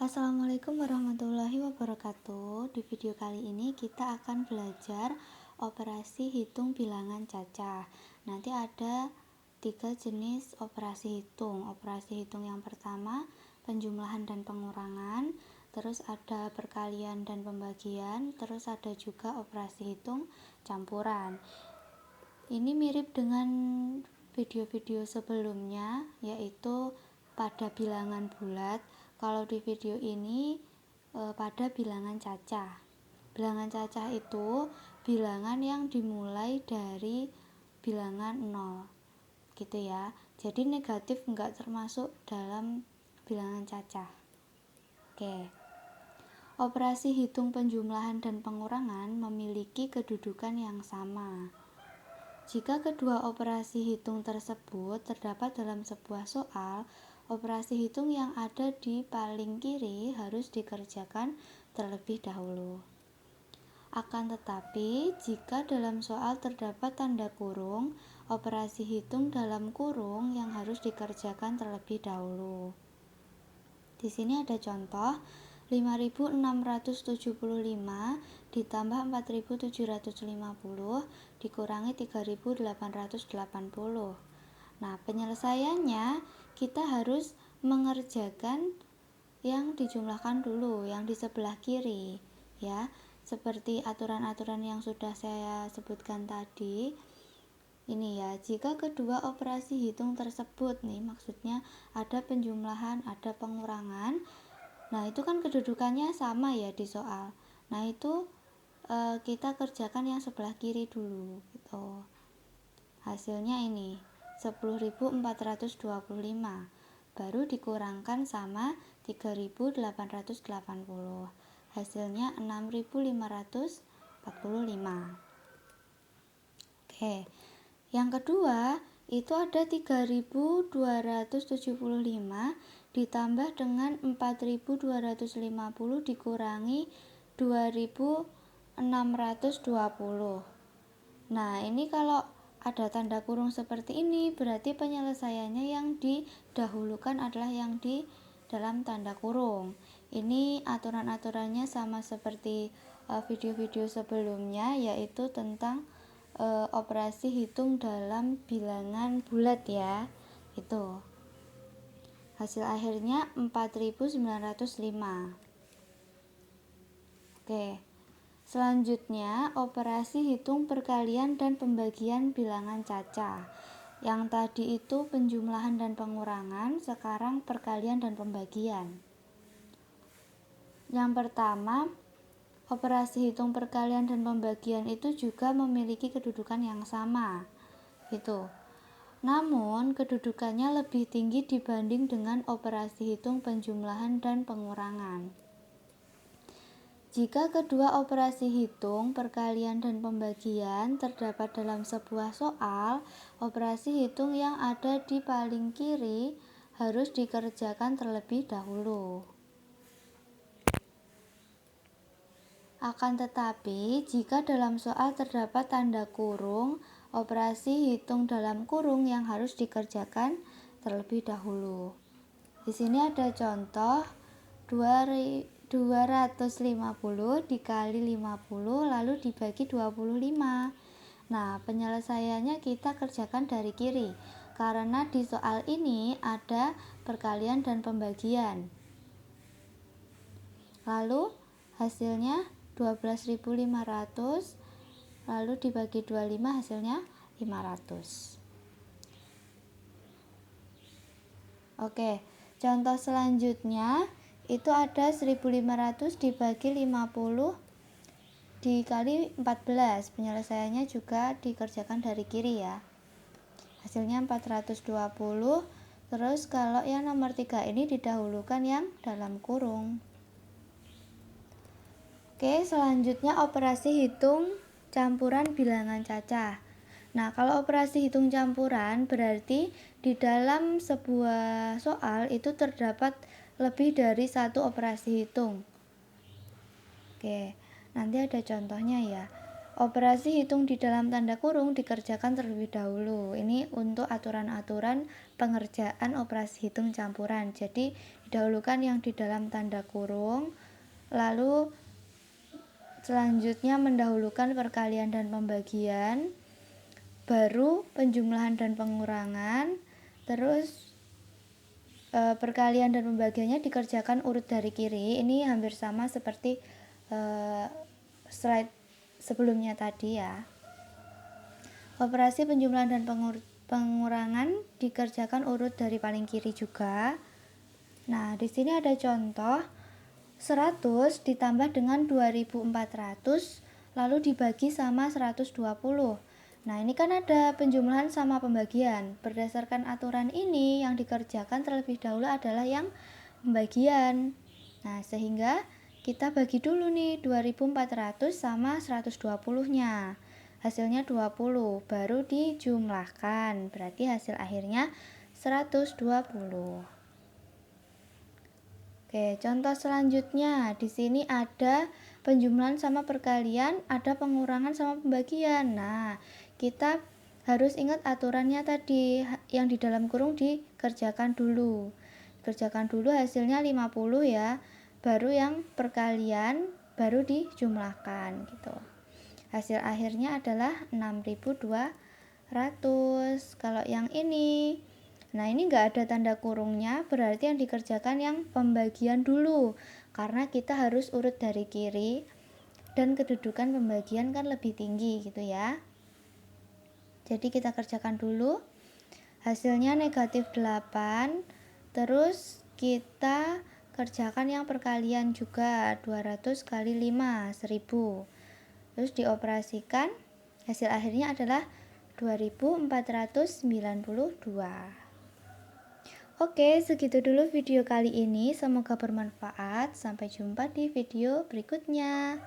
Assalamualaikum warahmatullahi wabarakatuh. Di video kali ini kita akan belajar operasi hitung bilangan cacah. Nanti ada 3 jenis operasi hitung. Operasi hitung yang pertama penjumlahan dan pengurangan, terus ada perkalian dan pembagian, terus ada juga operasi hitung campuran. Ini mirip dengan video-video sebelumnya, yaitu pada bilangan bulat. Kalau di video ini pada bilangan cacah. Bilangan cacah itu bilangan yang dimulai dari bilangan 0, gitu ya. Jadi negatif enggak termasuk dalam bilangan cacah. Oke. Operasi hitung penjumlahan dan pengurangan memiliki kedudukan yang sama. Jika kedua operasi hitung tersebut terdapat dalam sebuah soal, operasi hitung yang ada di paling kiri harus dikerjakan terlebih dahulu. Akan tetapi, jika dalam soal terdapat tanda kurung, operasi hitung dalam kurung yang harus dikerjakan terlebih dahulu. Di sini ada contoh 5.675 ditambah 4.750 dikurangi 3.880. Nah, penyelesaiannya kita harus mengerjakan yang dijumlahkan dulu, yang di sebelah kiri, ya. Seperti aturan-aturan yang sudah saya sebutkan tadi. Ini ya, jika kedua operasi hitung tersebut nih, maksudnya ada penjumlahan, ada pengurangan. Nah, itu kan kedudukannya sama ya di soal. Nah, itu kita kerjakan yang sebelah kiri dulu gitu. Hasilnya ini 10.425 baru dikurangkan sama 3.880. Hasilnya 6.545. Oke. Yang kedua, itu ada 3.275 ditambah dengan 4.250 dikurangi 2.620. Nah, ini kalau ada tanda kurung seperti ini, berarti penyelesaiannya yang didahulukan adalah yang di dalam tanda kurung. Ini aturan-aturannya sama seperti video-video sebelumnya, yaitu tentang operasi hitung dalam bilangan bulat ya. Itu. Hasil akhirnya 4.905. Oke. Selanjutnya, operasi hitung perkalian dan pembagian bilangan cacah. Yang tadi itu penjumlahan dan pengurangan, sekarang perkalian dan pembagian. Yang pertama, operasi hitung perkalian dan pembagian itu juga memiliki kedudukan yang sama. Gitu. Namun, kedudukannya lebih tinggi dibanding dengan operasi hitung penjumlahan dan pengurangan. Jika kedua operasi hitung, perkalian dan pembagian terdapat dalam sebuah soal, operasi hitung yang ada di paling kiri harus dikerjakan terlebih dahulu. Akan tetapi, jika dalam soal terdapat tanda kurung, operasi hitung dalam kurung yang harus dikerjakan terlebih dahulu. Di sini ada contoh 250 dikali 50 lalu dibagi 25. Nah, penyelesaiannya kita kerjakan dari kiri, karena di soal ini ada perkalian dan pembagian. Lalu hasilnya 12.500 lalu dibagi 25 hasilnya 500. Oke, contoh selanjutnya itu ada 1.500 dibagi 50 dikali 14. Penyelesaiannya juga dikerjakan dari kiri ya. Hasilnya 420. Terus kalau yang nomor 3 ini didahulukan yang dalam kurung. Oke, selanjutnya operasi hitung campuran bilangan cacah. Nah, kalau operasi hitung campuran berarti di dalam sebuah soal itu terdapat lebih dari satu operasi hitung. Oke, nanti ada contohnya ya. Operasi hitung di dalam tanda kurung dikerjakan terlebih dahulu. Ini untuk aturan-aturan pengerjaan operasi hitung campuran. Jadi didahulukan yang di dalam tanda kurung, lalu selanjutnya mendahulukan perkalian dan pembagian, baru penjumlahan dan pengurangan, terus perkalian dan pembagiannya dikerjakan urut dari kiri. Ini hampir sama seperti slide sebelumnya tadi ya. Operasi penjumlahan dan pengurangan dikerjakan urut dari paling kiri juga. Nah, di sini ada contoh 100 ditambah dengan 2400 lalu dibagi sama 120. Nah, ini kan ada penjumlahan sama pembagian. Berdasarkan aturan ini yang dikerjakan terlebih dahulu adalah yang pembagian. Nah, sehingga kita bagi dulu nih 2400 sama 120-nya. Hasilnya 20, baru dijumlahkan. Berarti hasil akhirnya 120. Oke, contoh selanjutnya di sini ada penjumlahan sama perkalian, ada pengurangan sama pembagian. Nah, kita harus ingat aturannya tadi, yang di dalam kurung dikerjakan dulu. Kerjakan dulu hasilnya 50 ya. Baru yang perkalian baru dijumlahkan gitu. Hasil akhirnya adalah 6200. Kalau yang ini, nah ini enggak ada tanda kurungnya, berarti yang dikerjakan yang pembagian dulu. Karena kita harus urut dari kiri dan kedudukan pembagian kan lebih tinggi gitu ya. Jadi kita kerjakan dulu. Hasilnya negatif 8. Terus kita kerjakan yang perkalian juga, 200 kali 5, 1000. Terus dioperasikan, hasil akhirnya adalah 2492. Oke, segitu dulu video kali ini. Semoga bermanfaat. Sampai jumpa di video berikutnya.